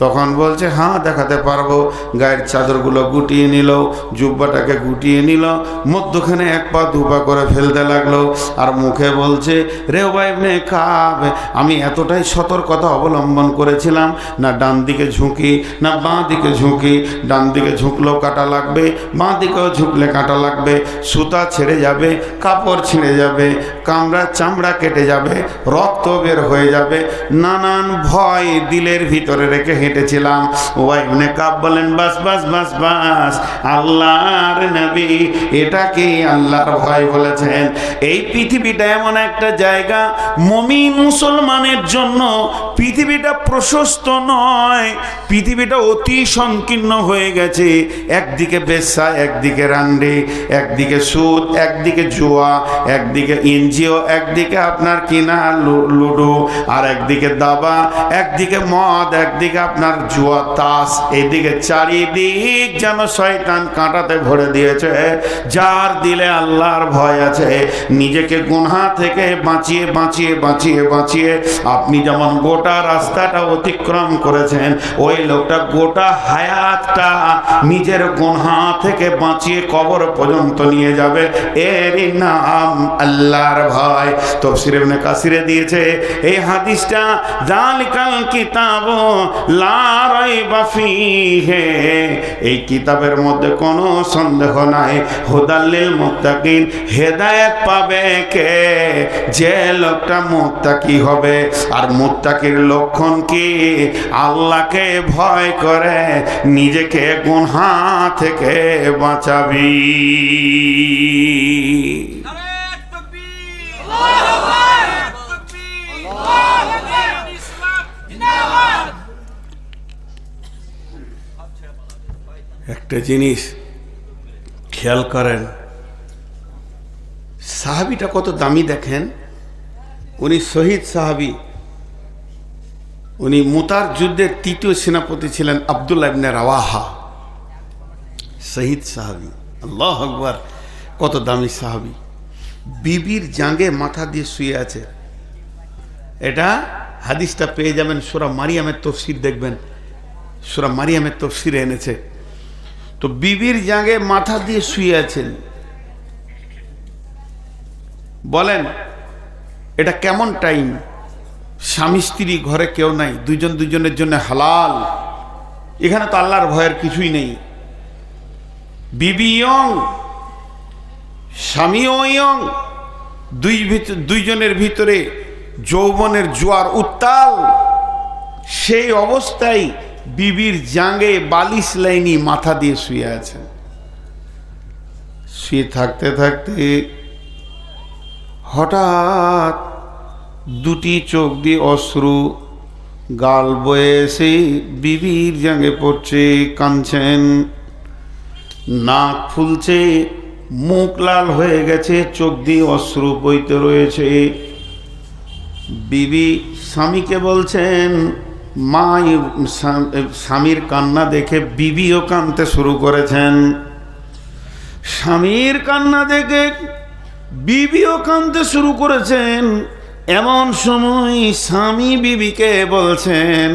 তখন বলছে হ্যাঁ দেখাতে পারবো। গায়ের চাদরগুলো গুটিয়ে নিল, জুব্বাটাকে গুটিয়ে নিল, মধ্যখানে এক পা দু পা করে ফেলতে লাগলো, আর মুখে বলছে রে উবাই ইবনে কাব, আমি এতটাই সতর্কতা অবলম্বন করেছিলাম, না ডান দিকে ঝুঁকি না বাঁ দিকে ঝুঁকি, ডান দিকে ঝুঁকলেও কাটা লাগবে, বাঁ দিকেও ঝুঁকলে কাটা লাগবে, সুতা ছেড়ে যাবে, কাপড় ছিঁড়ে যাবে, কামড়া চামড়া কেটে যাবে, রক্ত বের হয়ে যাবে, নানান ভয় দিলের ভিতরে রেখে হেঁটেছিলাম। উবাই ইবনে কাব বলেন বাস বাস বাস বাস, আল্লাহর নবী এটাকে আল্লাহর ভয় বলেছেন। এই পৃথিবীটা এমন একটা জায়গা, মুমিন মুসলমানের জন্য পৃথিবীটা প্রশস্ত নয়, পৃথিবীটা অতি সংকীর্ণ হয়ে গেছে। একদিকে বেশ্যা, একদিকে রান্ডি, একদিকে সুদ, একদিকে জুয়া, একদিকে এনজিও, একদিকে আপনার কিনা লুডো, আর একদিকে দাবা, একদিকে মদ, একদিকে আপনার জুয়া তাস, এদিকে চারিদিক যেন শয়তান কাঁটাতে ভরে দিয়েছে। যার দিলে আল্লাহর ভয় আছে, নিজেকে গুনাহ থেকে বাঁচিয়ে বাঁচিয়ে বাঁচিয়ে বাঁচিয়ে আপনি যেমন গোটা রাস্তাটা অতিক্রম করেছেন, ওই লোকটা গোটা হায়াতটা নিজের গুনাহ থেকে বাঁচিয়ে কবর পর্যন্ত নিয়ে যাবে। এরই নাম আল্লাহর ভয়। তাফসীর ইবনে কাসিরে দিয়েছে এই হাদিসটা, যালিকাল কিতাবু লা রাইবা ফীহি, এই কিতাবের মধ্যে কোনো সন্দেহ নাই, হুদাল লিল মুত্তাকিন, হেদায়েত পাবে কে? যে লোকটা মুত্তাকি হবে। আর মুত্তাকির লক্ষণ কি? আল্লাহকে ভয় করে নিজেকে গুনাহ থেকে বাঁচাবি। একটা জিনিস খেয়াল করেন, সাহাবিটা কত দামি দেখেন। উনি শহীদ সাহাবি, উনি মুতার যুদ্ধের তৃতীয় সেনাপতি ছিলেন আব্দুল্লাহ ইবনে রাওয়াহা, শহীদ সাহাবি। আল্লাহু আকবার, কত দামি সাহাবি। বিবির জাঙ্গে মাথা দিয়ে শুয়ে আছে। এটা হাদিসটা পেয়ে যাবেন সূরা মারিয়ামের তাফসীর, দেখবেন সূরা মারিয়ামের তাফসীরে এনেছে। তো বিবির জাঙ্গে মাথা দিয়ে শুয়ে আছেন, বলেন এটা কেমন টাইম? স্বামী স্ত্রী ঘরে কেউ নাই, দুইজন দুইজনের জন্য হালাল, এখানে তো আল্লাহর ভয়ের কিছুই নেই। বিবি ইয়ং, স্বামীও ইয়ং, দুইজনের ভিতরে যৌবনের জোয়ার উত্তাল। সেই অবস্থায় বিবির জাঙ্গে বালিশ লাইনি মাথা দিয়ে শুয়ে আছেন। শুয়ে থাকতে থাকতে হঠাৎ দুটি চোখ দিয়ে অশ্রু গাল বয়ে এসে বিবির জাঙ্গে পড়ছে, কাঁদছেন, নাক ফুলছে, মুখ লাল হয়ে গেছে, চোখ দিয়ে অশ্রু বইতে রয়েছে। বিবি স্বামীকে বলছেন, মা স্বামীর কান্না দেখে বিবিও কাঁদতে শুরু করেছেন। স্বামীর কান্না দেখে বিবিও কাঁদতে শুরু করেছেন। এমন সময় স্বামী বিবিকে বলছেন,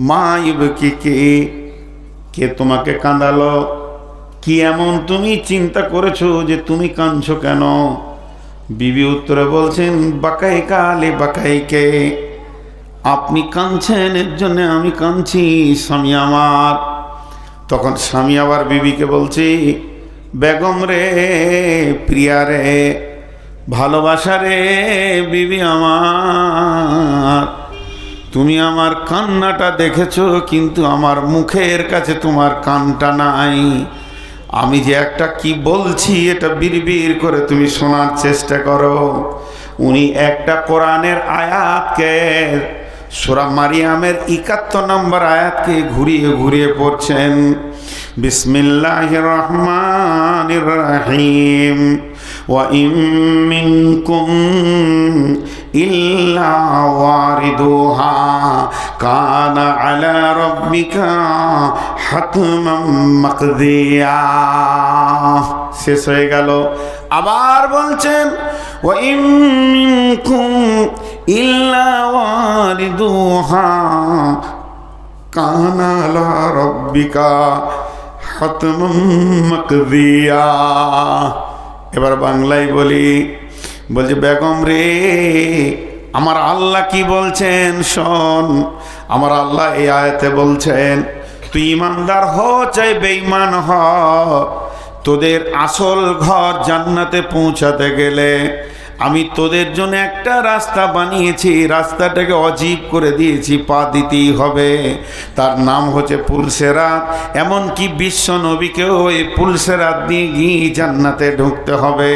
মা ইবকি কে তোমাকে কাঁদালো? কি এমন তুমি চিন্তা করেছো যে তুমি কাঁদছো কেন? বিবি উত্তরে বলছেন, বাকাইকা আলে বাকাইকে, আপনি কাঁদছেন এর জন্য আমি কাঁদছি স্বামী আমার। তখন স্বামী আবার বিবিকে বলছি, বেগম রে, প্রিয়া রে, ভালোবাসা রে বিবি আমার, তুমি আমার কান্নাটা দেখেছো কিন্তু আমার মুখের কাছে তোমার কানটা নাই। আমি যে একটা কি বলছি এটা বিড়বিড় করে তুমি শোনার চেষ্টা করো। উনি একটা কোরআনের আয়াতকে, সূরা মারিয়ামের 71 নম্বর আয়াতকে ঘুরিয়ে ঘুরিয়ে পড়ছেন। বিসমিল্লাহির রহমানির রহিম, ওয়া ইম মিনকুম ইল্লা ওয়ারিদুহা কানা আলা রাব্বিকা হাতমান মাকদিয়া। শেষ হয়ে গেল। আবার বলছেন, ওয়া ইম মিনকুম ইল্লা ওয়ারিদুহা কানা আলা রাব্বিকা হাতমান মাকদিয়া। এবার বাংলায় বলি, বলছে বেগম রে, আমার আল্লাহ কি বলছেন শোন। আমার আল্লাহ এই আয়াতে বলছেন, তুই ইমানদার হ চাই বেঈমান হ, তোদের আসল ঘর জান্নাতে পৌঁছাতে গেলে আমি তোদের জন্য একটা রাস্তা বানিয়েছি, রাস্তাটাকে অজীব করে দিয়েছি, পা দিতেই হবে। তার নাম হচ্ছে পুলসেরাত। এমনকি বিশ্ব নবীকেও এই পুলসেরাত দিয়ে গিয়ে জান্নাতে ঢুকতে হবে।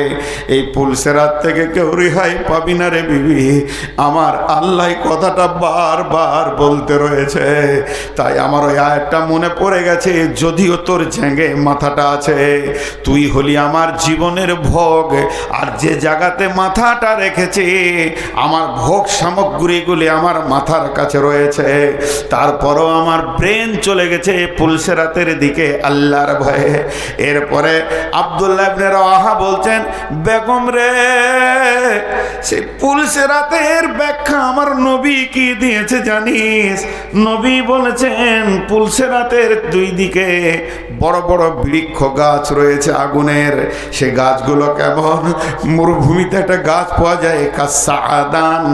এই পুলসেরাত থেকে কেউ রেহাই পাবি না রে বিবি। আমার আল্লাহ কথাটা বারবার বলতে রয়েছে, তাই আমার ওই আয়াতটা মনে পড়ে গেছে। যদিও তোর ঝেঙ্গে মাথাটা আছে, তুই হলি আমার জীবনের ভোগ, আর যে জায়গাতে মাথাটা রেখেছে আমার ভোগ সামগ্রীগুলি আমার মাথার কাছে রয়েছে, তারপরও আমার ব্রেন চলে গেছে পুলসেরাতের দিকে আল্লাহর ভয়ে। এরপরে আব্দুল্লাহ ইবনে রাওয়াহা বলছেন, বেগম রে, সেই পুলসেরাতের ব্যাখ্যা আমার নবী কি দিয়েছে জানিস? নবী বলেছেন পুলসেরাতের দুই দিকে বড় বড় বৃক্ষ গাছ রয়েছে আগুনের। সে গাছগুলো কেমন? মরুভূমিতে একটা গাছ পাওয়া যায় সাআদান,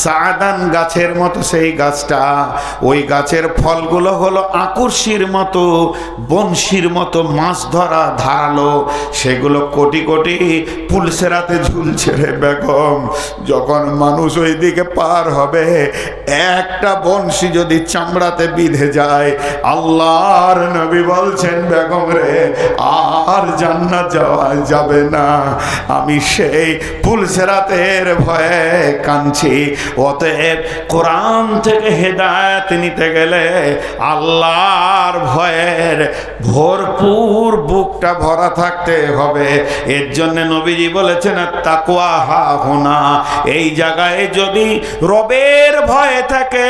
সাআদান গাছের মতো সেই গাছটা। ওই গাছের ফলগুলো হলো আকর্ষির মতো, বংশীর মতো মাছ ধরা ধারালো। সেগুলো কোটি কোটি পুলসেরাতে ঝুলছে রে বেগম। যখন মানুষ ওই দিকে পার হবে, একটা বংশী যদি চামড়াতে বিঁধে যায়, আল্লাহর নবী বলছেন বেগম রে, আর জান্নাত যাওয়া যাবে না। আমি সেই পুলসেরাতের ভয়ে কাঁদছি। অতএব কোরআন থেকে হেদায়েত নিতে গেলে আল্লাহর ভয়ের ভরপুর বুকটা ভরা থাকতে হবে। এর জন্য নবীজি বলেছেন, তাকওয়া হাহুনা। এই জায়গায় যদি রবের ভয় থাকে,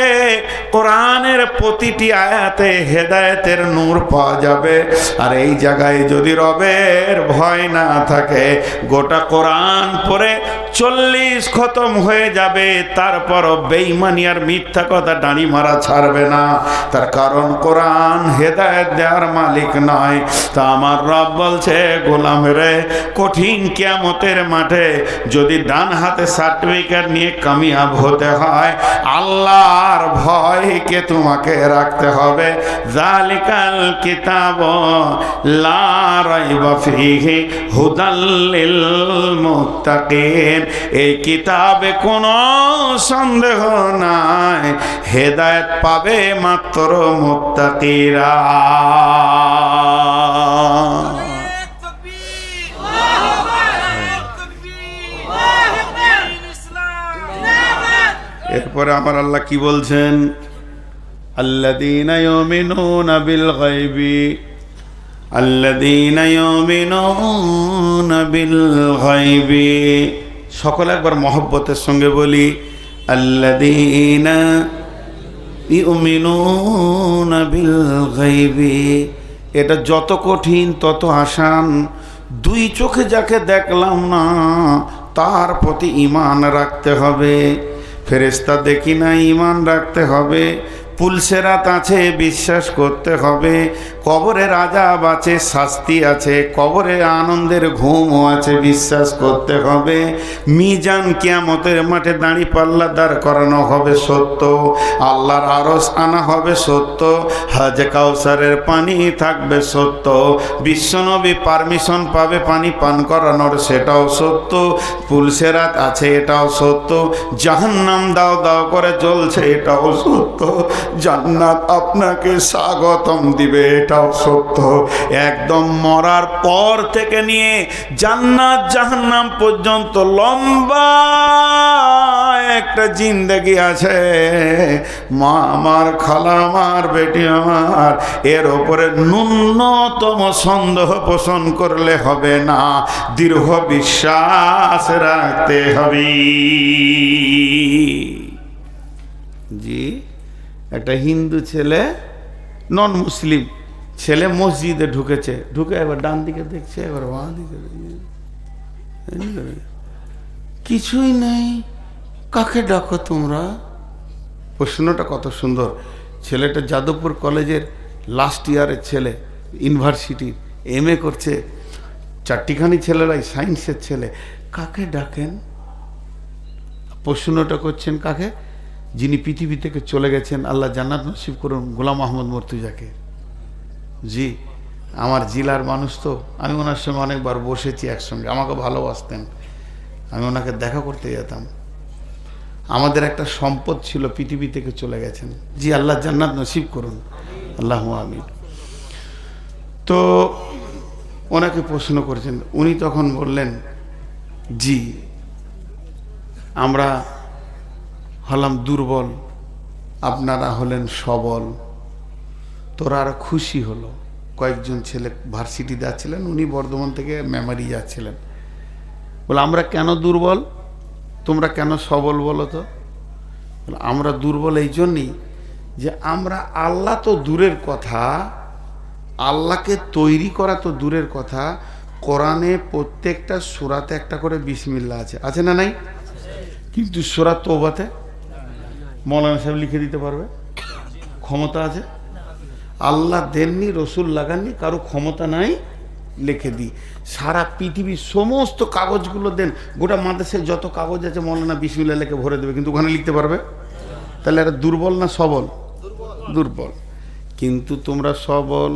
কোরআনের প্রতিটি আয়াতে হেদায়েতের নূর পাওয়া যাবে। আর এই জায়গায় যদি রবের ভয় না থাকে, গোটা কোরআন পড়ে 40 খতম হয়ে যাবে, তারপরও বেঈমানি আর মিথ্যা কথা ডানি মারা ছাড়বে না। তার কারণ কোরআন হেদায়েত দেওয়ার মালিক নয়। তা আমার রব বলছে, গোলাম রে, কঠিন কিয়ামতের মাঠে যদি ডান হাতে সার্টিফিকেট নিয়ে কামিয়াব হতে হয়, আল্লাহর ভয়কে তোমাকে রাখতে হবে। যালিকাল কিতাব লা রাইবা ফীহি হুদাল লিল মুত্তাকিন। এই কিতাবে কোনো সন্দেহ নাই, হেদায়েত পাবে মাত্র মুত্তাকিরা। এরপরে আমার আল্লাহ কি বলছেন? আল্লাযীনা ইউমিনুনা বিল গায়বি, আল্লাযীনা ইউমিনুনা বিল গায়বি। সকলে একবার মহব্বতের সঙ্গে বলি, আল্লাযীনা ইউমিনুনা বিল গায়বি। এটা যত কঠিন তত আসান। দুই চোখে যাকে দেখলাম না তার প্রতি ঈমান রাখতে হবে। ফেরেশতা দেখি না, ঈমান রাখতে হবে। পুলসেরাত আছে, বিশ্বাস করতে হবে। কবরের আযাব আছে, শাস্তি আছে। কবরে আনন্দের ঘুমও আছে, বিশ্বাস করতে হবে। মিজান কিয়ামতের মাঠে দাঁড়িপাল্লা দাঁড় করানো হবে, সত্য। আল্লাহর আরশ আনা হবে, সত্য। হাজে কাউসারের পানি থাকবে, সত্য। বিশ্বনবী পারমিশন পাবে পানি পান করানোর, সেটাও সত্য। পুলসেরাত আছে, এটাও সত্য। জাহান্নাম দাও দাও করে জ্বলছে, এটাও সত্য। জান্নাত আপনাকে স্বাগতম দিবে, এটাও সত্য। একদম মরার পর থেকে নিয়ে জান্নাত জাহান্নাম পর্যন্ত লম্বা একটা জিন্দেগি আছে। মা আমার, খালা আমার, বেটি আমার, এর ওপরে ন্যূনতম সন্দেহ পোষণ করলে হবে না, দৃঢ় বিশ্বাস রাখতে হবে। জি, একটা হিন্দু ছেলে, নন মুসলিম ছেলে মসজিদে ঢুকেছে, ঢুকে এবার ডান দিকে দেখছে, এবার বাঁ দিকে কিছুই নেই। কাকে ডাকো তোমরা? প্রশ্নটা কত সুন্দর। ছেলেটা যাদবপুর কলেজের লাস্ট ইয়ারের ছেলে, ইউনিভার্সিটির MA করছে। চারটিখানি ছেলেরাই সায়েন্সের ছেলে। কাকে ডাকেন? প্রশ্নটা করছেন কাকে? যিনি পৃথিবী থেকে চলে গেছেন, আল্লাহ জান্নাত নসিব করুন, গোলাম আহমদ মর্তুজাকে। জি, আমার জেলার মানুষ তো, আমি ওনার সঙ্গে অনেকবার বসেছি একসঙ্গে, আমাকে ভালোবাসতেন, আমি ওনাকে দেখা করতে যেতাম। আমাদের একটা সম্পদ ছিল, পৃথিবী থেকে চলে গেছেন। জি, আল্লাহ জান্নাত নসিব করুন, আল্লাহু আমিন। তো ওনাকে প্রশ্ন করেছেন, উনি তখন বললেন, জি আমরা হলাম দুর্বল, আপনারা হলেন সবল। তোরা আর খুশি হলো। কয়েকজন ছেলে ভার্সিটি যাচ্ছিলেন, উনি বর্ধমান থেকে মেমারি যাচ্ছিলেন। বলে আমরা কেন দুর্বল, তোমরা কেন সবল বলো তো? আমরা দুর্বল এই জন্যই যে আমরা, আল্লাহ তো দূরের কথা, আল্লাহকে তৈরি করা তো দূরের কথা, কোরআনে প্রত্যেকটা সূরাতে একটা করে বিসমিল্লাহ আছে, আছে না নাই? কিন্তু সূরা তওবাতে মৌলানা সাহেব লিখে দিতে পারবে? ক্ষমতা আছে? আল্লাহ দেননি, রসুল লাগাননি, কারো ক্ষমতা নাই, লিখে দিই। সারা পৃথিবীর সমস্ত কাগজগুলো দেন, গোটা মাদ্রাসায় যত কাগজ আছে মৌলানা বিসমিল্লাহ লিখে ভরে দেবে, কিন্তু ওখানে লিখতে পারবে? তাহলে এটা দুর্বল না সবল? দুর্বল। কিন্তু তোমরা সবল।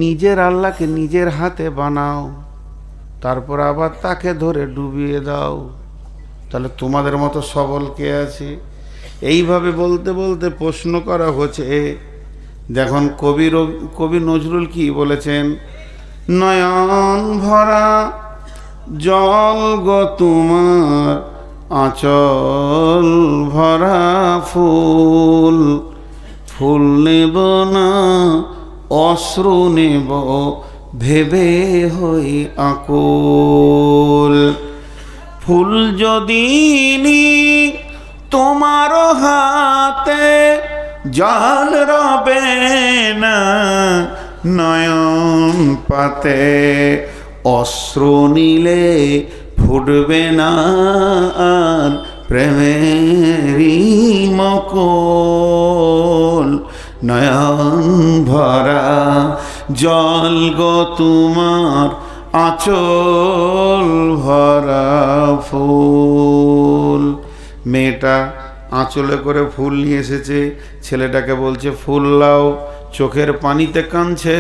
নিজের আল্লাহকে নিজের হাতে বানাও, তারপর আবার তাকে ধরে ডুবিয়ে দাও। তাহলে তোমাদের মতো সবল কে আছে? এইভাবে বলতে বলতে প্রশ্ন করা হচ্ছে। দেখুন কবি নজরুল কি বলেছেন, নয়ন ভরা জল গো তোমার, আঁচল ভরা ফুল, ফুল নেব না অশ্রু নেব ভেবে হই আকুল। ফুল যদি নি তোমার হাতে, জল রবে না নয়ন পাতে, অশ্রু নিলে ফুটবে না আর প্রেমেরই মকল। নয়ন ভরা জল গো তোমার, আঁচল ভরা ফুল। মেয়েটা আঁচলে করে ফুল নিয়ে এসেছে, ছেলেটাকে বলছে ফুল লাও, চোখের পানিতে কাঁদছে,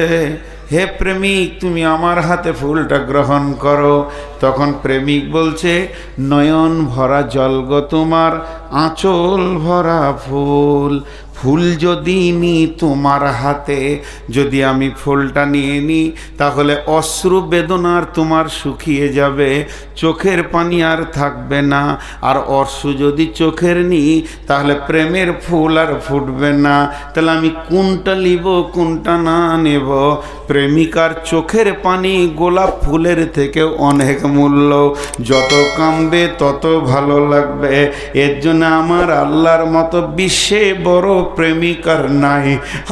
হে প্রেমিক তুমি আমার হাতে ফুলটা গ্রহণ করো। তখন প্রেমিক বলছে, নয়ন ভরা জল গো তোমার, আঁচল ভরা ফুল। ফুল যদি নি তোমার হাতে, যদি আমি ফুলটা নিয়ে নিই, তাহলে অশ্রু বেদনার তোমার শুকিয়ে যাবে, চোখের পানি আর থাকবে না। আর অশ্রু যদি চোখের নিই, তাহলে প্রেমের ফুল আর ফুটবে না। তাহলে আমি কোনটা নিব কোনটা না নেব? প্রেমিকার চোখের পানি গোলাপ ফুলের থেকে অনেক মূল্য, যত কামবে তত ভালো লাগবে। এর জন্য আমার আল্লাহর মতো বিশ্বে বড় প্রেমিক আর নাই।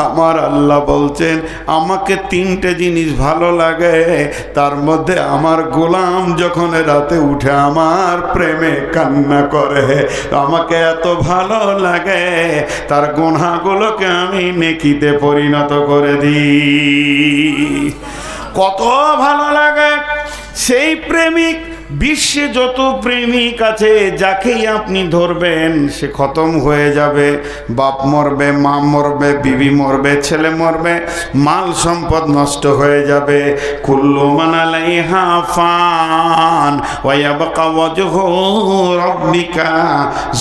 আমার আল্লাহ বলছেন আমাকে তিনটে জিনিস ভালো লাগে, তার মধ্যে আমার গোলাম যখন রাতে উঠে আমার প্রেমে কান্না করে, আমাকে এত ভালো লাগে তার গুনাহগুলোকে আমি নেকিতে পরিণত করে দিই। কত ভালো লাগে সেই প্রেমিক। বিশ্বে যত প্রেমিক আছে যাকেই আপনি ধরবেন সে খতম হয়ে যাবে। বাপ মরবে, মা মরবে, বিবি মরবে, ছেলে মরবে, মাল সম্পদ নষ্ট হয়ে যাবে। কুল্লু মান আলাইহা ফান ওয়া ইয়াবকা ওয়াজহু রাব্বিকা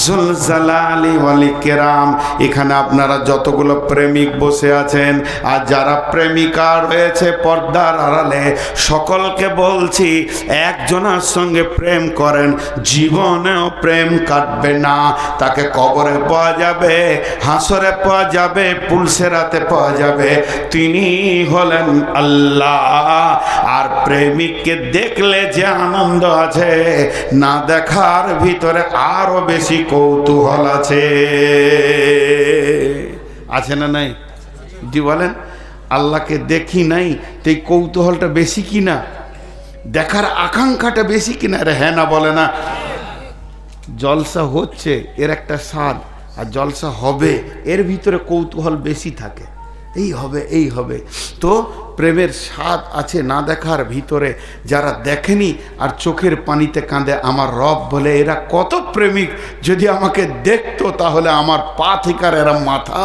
যুল জালালি ওয়াল ইকরাম। এখানে আপনারা যতগুলো প্রেমিক বসে আছেন আর যারা প্রেমিকা রয়েছে পর্দার আড়ালে, সকলকে বলছি একজনের সঙ্গে প্রেম করেন, জীবনেও প্রেম কাটবে না। তাকে কবরে পাওয়া যাবে, হাসরে পাওয়া যাবে, পুলসেরাতে পাওয়া যাবে। তিনি হলেন আল্লাহ। আর প্রেমিককে দেখলে যে আনন্দ আছে, না দেখার ভিতরে আরো বেশি কৌতূহল আছে। আছে না নাই? জি বলেন। আল্লাহকে দেখি নাই তো এই কৌতূহলটা বেশি কিনা, দেখার আকাঙ্ক্ষাটা বেশি কিনা? রে হ্যাঁ না বলে না? জলসা হচ্ছে এর একটা স্বাদ, আর জলসা হবে এর ভিতরে কৌতূহল বেশি থাকে। এই হবে, এই হবে। তো প্রেমের স্বাদ আছে না দেখার ভিতরে। যারা দেখেনি আর চোখের পানিতে কাঁদে আমার রব বলে, এরা কত প্রেমিক। যদি আমাকে দেখতো তাহলে আমার পা থেকে আর এরা মাথা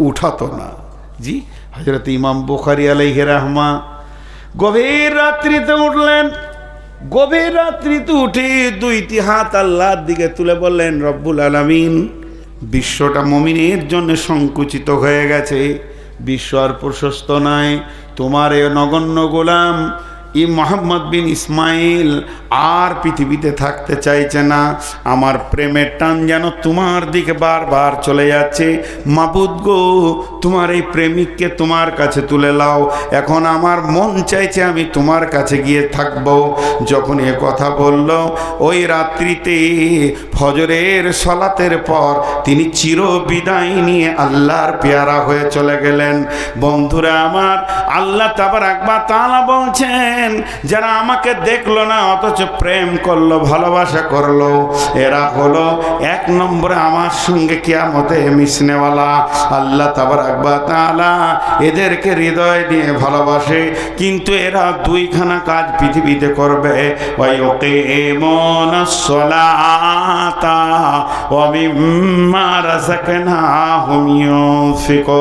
উঠাতো না। জি, হযরত ইমাম বুখারী আলাইহি রাহমা গভীর রাত্রিতে উঠলেন। গভীর রাত্রিতে উঠে দুইটি হাত আল্লাহর দিকে তুলে বললেন, রব্বুল আলামিন, বিশ্বটা মুমিনের জন্য সংকুচিত হয়ে গেছে, বিশ্ব আর প্রশস্ত নয়। তোমার এ নগণ্য গোলাম মোহাম্মদ বিন ইসমাইল আর পৃথিবীতে থাকতে চাইছে না। আমার প্রেমের টান যেন তোমার দিকে বারবার চলে যাচ্ছে। মাবুদ গো, তোমার এই প্রেমিককে তোমার কাছে তুলে লাও। এখন আমার মন চাইছে আমি তোমার কাছে গিয়ে থাকব। যখন এ কথা বলল, ওই রাত্রিতে ফজরের সলাতের পর তিনি চির বিদায় নিয়ে আল্লাহর পেয়ারা হয়ে চলে গেলেন। বন্ধুরা আমার, আল্লাহ তাবারাক ওয়া তাআলা বলছেন, যারা আমাকে দেখলো না অথচ প্রেম করলো, ভালোবাসা করলো, এরা হলো এক নম্বরে আমার সঙ্গে কিয়ামতে মিশনেওয়ালা। আল্লাহ তাবারাক ওয়া তাআলা এদেরকে হৃদয় দিয়ে ভালোবাসে, কিন্তু এরা দুইখানা কাজ পৃথিবীতে করবে। ওয়া ইউকিমুনাস সালাতা ওয়া মিম্মা রাযাকনাহুম ইউনফিকুন।